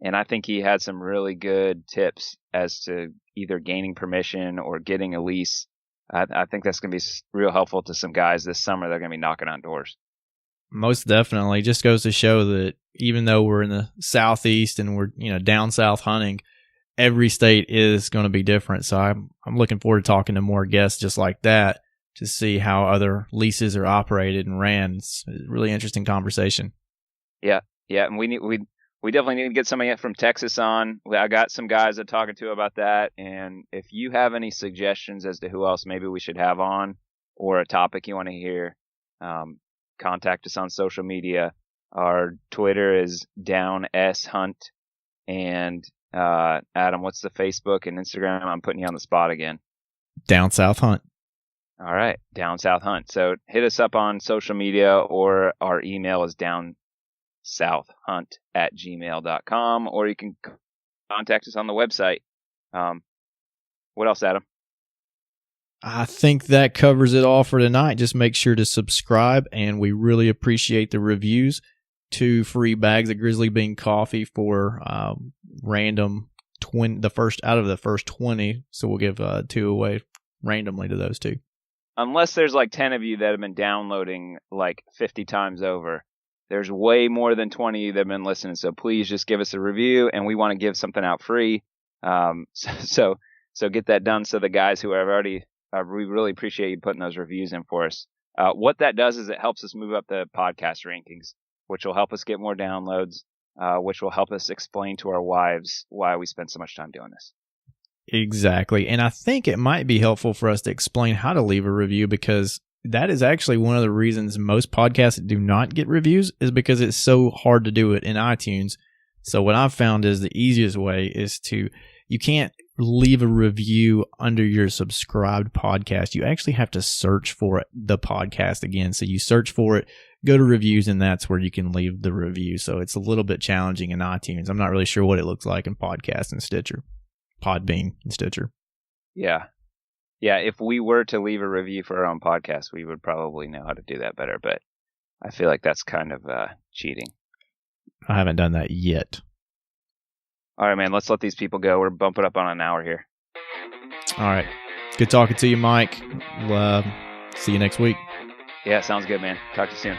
And I think he had some really good tips as to either gaining permission or getting a lease. I think that's going to be real helpful to some guys this summer. They're going to be knocking on doors. Most definitely. Just goes to show that even though we're in the Southeast and we're, down south hunting, every state is going to be different. So I'm looking forward to talking to more guests just like that to see how other leases are operated and ran. It's a really interesting conversation. Yeah. And we definitely need to get somebody from Texas on. I got some guys I'm talking to about that. And if you have any suggestions as to who else maybe we should have on or a topic you want to hear, contact us on social media. Our Twitter is @DownSHunt. And Adam, what's the Facebook and Instagram? I'm putting you on the spot again. Down South Hunt. All right. Down South Hunt. So hit us up on social media, or our email is downsouthhunt@gmail.com, or you can contact us on the website. What else, Adam? I think that covers it all for tonight. Just make sure to subscribe, and we really appreciate the reviews. 2 free bags of Grizzly Bean Coffee for random the first out of the first 20. So we'll give 2 away randomly to those 2. Unless there's like 10 of you that have been downloading like 50 times over. There's way more than 20 that have been listening. So please just give us a review, and we want to give something out free. So get that done. So the guys who have already, we really appreciate you putting those reviews in for us. What that does is it helps us move up the podcast rankings, which will help us get more downloads, which will help us explain to our wives why we spend so much time doing this. Exactly. And I think it might be helpful for us to explain how to leave a review, because that is actually one of the reasons most podcasts do not get reviews, is because it's so hard to do it in iTunes. So what I've found is the easiest way is you can't leave a review under your subscribed podcast. You actually have to search for the podcast again. So you search for it, go to reviews, and that's where you can leave the review. So it's a little bit challenging in iTunes. I'm not really sure what it looks like in Podcast and Stitcher, Podbean and Stitcher. Yeah. Yeah, if we were to leave a review for our own podcast, we would probably know how to do that better, but I feel like that's kind of cheating. I haven't done that yet. All right, man, let's let these people go. We're bumping up on an hour here. All right. Good talking to you, Mike. See you next week. Yeah, sounds good, man. Talk to you soon.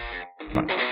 Bye.